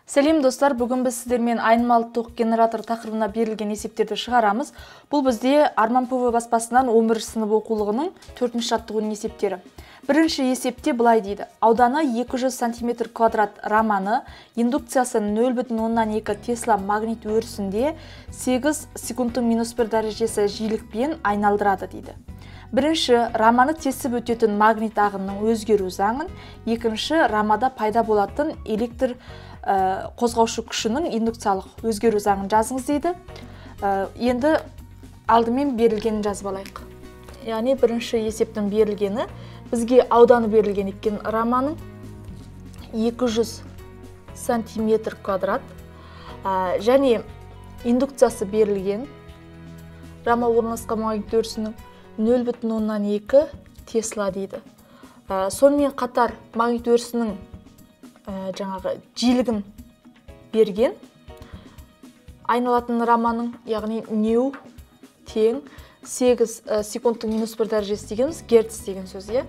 Сәлем достар, бүгін біз сіздермен айнымалы тоқ генератор тақырыбына берілген есептерді шығарамыз. Бұл бізде Арман ПВ баспасынан 11 сынып оқулығының 4-ші жаттығуының есептері. Бірінші есепте былай дейді. Ауданы 200 см квадрат раманы индукциясы 0,2 Тесла магнит өрісінде 8 секундтың -1 дәрежесі жиілікпен айналдырады дейді. Бірінші, раманы тесіп өтетін магнит ағынның өзгеру заңын, екінші, рамада пайда болатын электр қозғаушы күшінің индукциялық өзгеру заңын жазыңыз дейді. Енді алдымен берілгенін жазып алайық. Яғни бірінші есептің берілгені, бізге ауданы берілген екен раманың 200 см квадрат, және индукциясы берілген, рама орналасқан магнит өрісінің 0,2 Тесла дейді. Сонымен қатар магнит өрісінің жаңағы жиілігін берген, айналатын раманың, яғни нью тең 8 секундтың -1 дәрежесі дегеніміз герц деген сөз.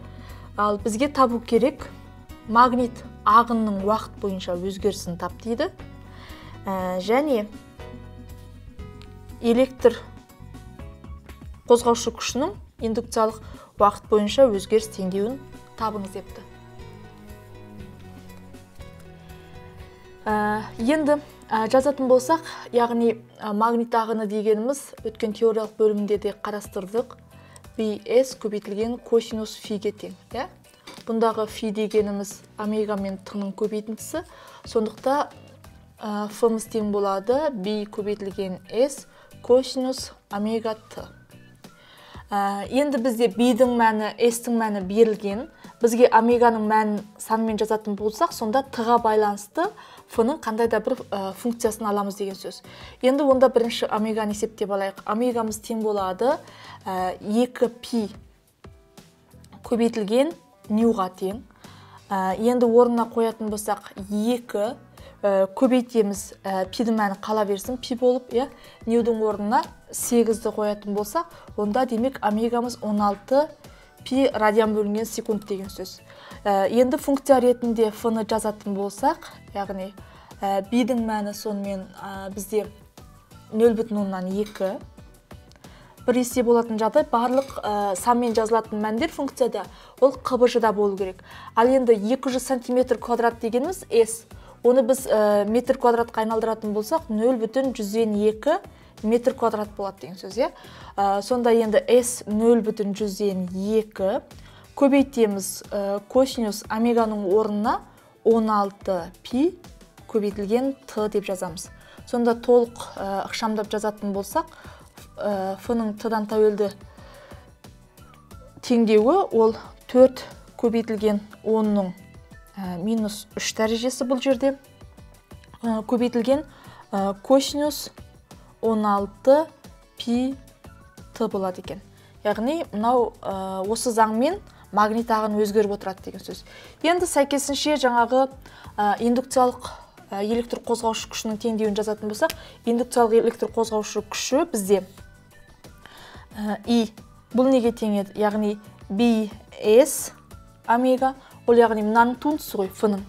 Ал бізге табу керек магнит ағынның уақыт бойынша өзгерісін тап дейді. Және электр қозғаушы күшінің индукциялық уақыт бойынша өзгеріс теңдеуін табыңыз депті. Енді жазатын болсақ, яғни магнит ағыны дегеніміз өткен теориялық бөлімінде де қарастырдық. Bs көбейтілген косинус фиге тең. Бұндағы фи дегеніміз омега мен т-ның көбейтіндісі. Сондықта ф-мыз тең болады b көбейтілген s косинус омега т. Енді бізде b-дің мәні, s-тің мәні берілген. Бізге омеганың мәнін санмен жазатын болсақ, сонда т-ға байланысты ф-ның қандай да бір функциясын аламыз деген сөз. Енді онда бірінші омеганы есептеп алайық. Омегамыз тең болады 2π көбейтілген ньюға тең. Енді орнына қоятын болсақ 2 көбейтеміз, пидің мәні қала берсін, пи болып, ньюдің орнына 8-ді қоятын болсақ, онда демек омегамыз 16 пи радиан бөлінген секунд деген сөз. Енді функция ретінде ф-ны жазатын болсақ, яғни b-дің мәні сонымен бізде 0,2. Бір есе болатын жағдай, барлық санмен жазылатын мәндер функцияда, ол қбж-да болу керек. Ал енді 200 см квадрат дегеніміз s. Оны біз метр квадратқа айналдыратын болсақ, 0,102 метр квадрат болады деген сөз. Сонда енді s 0,102 көбейтеміз косинус омеганың орнына 16 пи көбейтілген т деп жазамыз. Сонда толық ықшамдап жазатын болсақ, ф-ның т-дан тәуелді теңдеуі ол 4 көбейтілген 10-ның -3 дәрежесі бұл жерде, көбейтілген косинус 16 пи т болады екен. Яғни, мынау осы заңмен магнит ағыны өзгеріп отырады деген сөз. Енді сәйкесінше жаңағы индукциялық электр қозғаушы күшінің теңдеуін жазатын болсақ, индукциялық электр қозғаушы күші бізде I бұл неге тең еді? Яғни Bs омега, ол яғни мынаның туындысы ғой, ф-ның.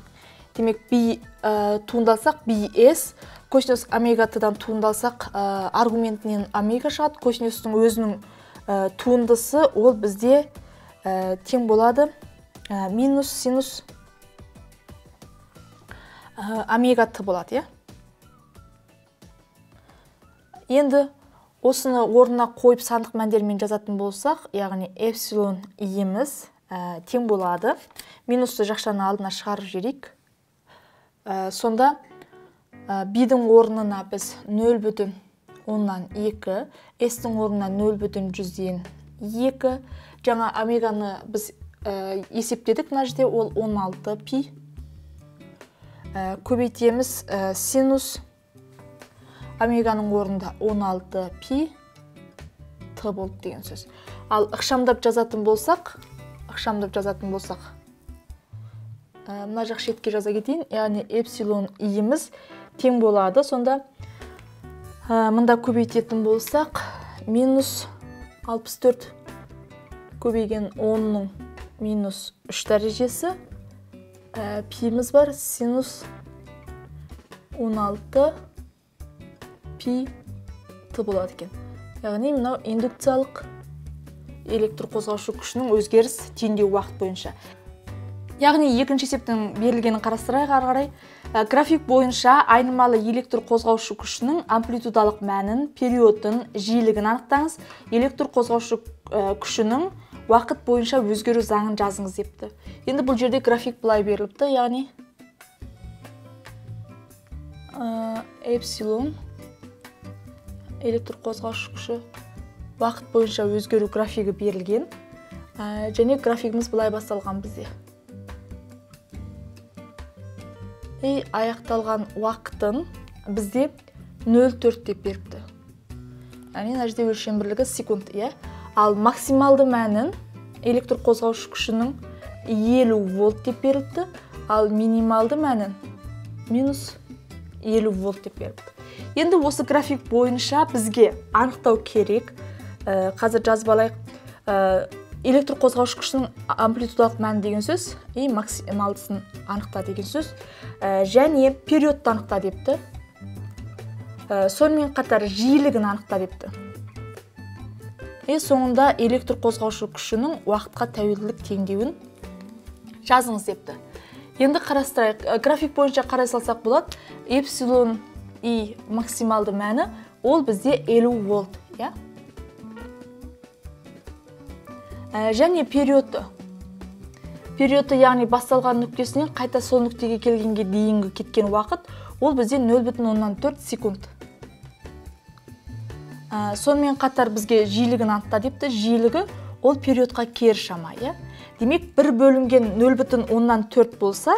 Демек B туындалсақ, Bs косинус омега т-дан туындалсақ, аргументінен омега шығады. Косинустың өзінің туындысы ол бізде тең болады минус синус омега т болады. Енді осыны орнына қойып сандық мәндермен жазатын болсақ, яғни эпсилон иіміз тең болады. Минусты жақшаны алдына шығарып жіберейік. Сонда b-дің орнына біз 0,2, s-тің орнына 0,102. Жаңа омеганы біз есептедік, мына жерде ол 16 пи. Көбейтеміз синус омеганың орнында 16 пи т болып деген сөз. Ал ықшамдап жазатын болсақ, мына жақ шетке жаза кетейін, яғни эпсилон иіміз тең болады. Сонда мында көбейтетін болсақ, минус 64 көбейген 10-ның -3 дәрежесі пиміз бар, синус 16 пи т болады екен. Яғни мынау индукциялық электр қозғаушы күшінің өзгеріс теңдеу уақыт бойынша. Яғни екінші есептің берілгенін қарастырайық ары қарай. График бойынша айнымалы электр қозғаушы күшінің амплитудалық мәнін, периодын, жиілігін анықтаңыз. Электр қозғаушы күшінің уақыт бойынша өзгеру заңын жазыңыз депті. Енді бұл жерде график былай беріліпті, яғни эпсилон электр қозғаушы күші уақыт бойынша өзгеру графигі берілген. Және графигіміз былай басталған бізде. Аяқталған уақытын бізде 0,4 деп беріпті. Яғни мына жерде өлшем бірлігі секунд, иә. Ал максималды мәнін электр қозғаушы күшінің 50 вольт деп беріпті. Ал минималды мәнін минус 50 вольт деп беріпті. Енді осы график бойынша бізге анықтау керек. Қазір жазып алайық. Электр қозғаушы күшінің амплитудалық мәні деген сөз, максималдысын анықта деген сөз, және периодты анықта депті. Сонымен қатар жиілігін анықта депті. Соңында электр қозғаушы күшінің уақытқа тәуелділік теңдеуін жазыңыз депті. Енді қарастырайық. График бойынша қарай салсақ болады. Эпсилон и максималды мәні ол бізде 50 вольт. Және периодты. Периодты, яғни басталған нүктесінен қайта сол нүктеге келгенге дейінгі кеткен уақыт, ол бізде 0,4 секунд. Сонымен қатар бізге жиілігін анықта депті. Жиілігі ол периодқа кері шама. Демек, бір бөлінген 0,4 болса,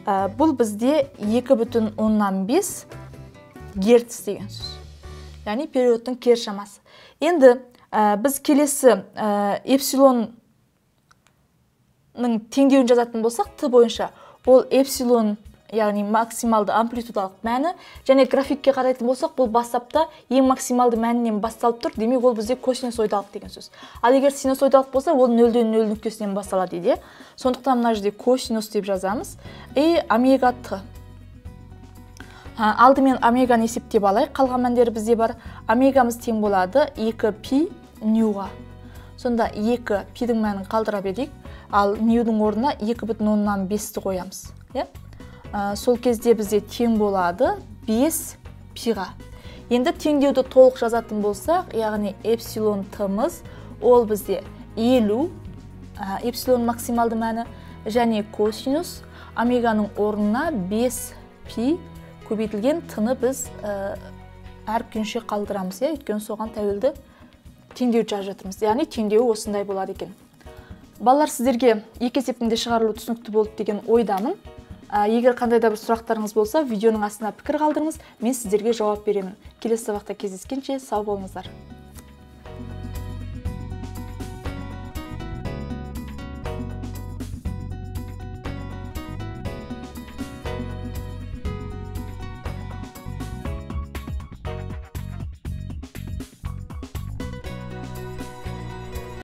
бұл бізде 2,5 герц деген сөз. Яғни периодтың кері шамасы. Енді біз келесі эпсилонның теңдеуін жазатын болсақ, т бойынша ол эпсилон, яғни максималды амплитудалық мәні, және графикке қарайтын болсақ, бұл бастапта ең максималды мәнінен басталып тұр, демек ол бізде косинусоидалық деген сөз. Ал егер синусоидалық болса, ол 0-ден 0 нүктесінен басталады дейді. Сондықтан мына жерде косинус деп жазамыз. Омега т. Алдымен омеганы есептеп алайық. Қалған мәндері бізде бар. Омегамыз тең болады 2 пи ньюға. Сонда 2 пидің мәнін қалдыра берейік. Ал ньюдің орнына 2,5-ті қоямыз. Сол кезде бізде тең болады 5 пиға. Енді теңдеуді толық жазатын болсақ, яғни эпсилон тымыз, ол бізде 50, эпсилон максималды мәні, және косинус омеганың орнына 5 пи көбейтілген тыны біз әр күйінше қалдырамыз. Өйткені соған тәуелді теңдеу жазып жатырмыз. Яғни теңдеуі осындай болады екен. Балалар, сіздерге екі есептінде шығарылу түсінікті болды деген ойдамын. Егер қандай да бір сұрақтарыңыз болса, видеоның астына пікір қалдырыңыз, мен сіздерге жауап беремін. Келесі сабақта кездескенше сау болыңыздар.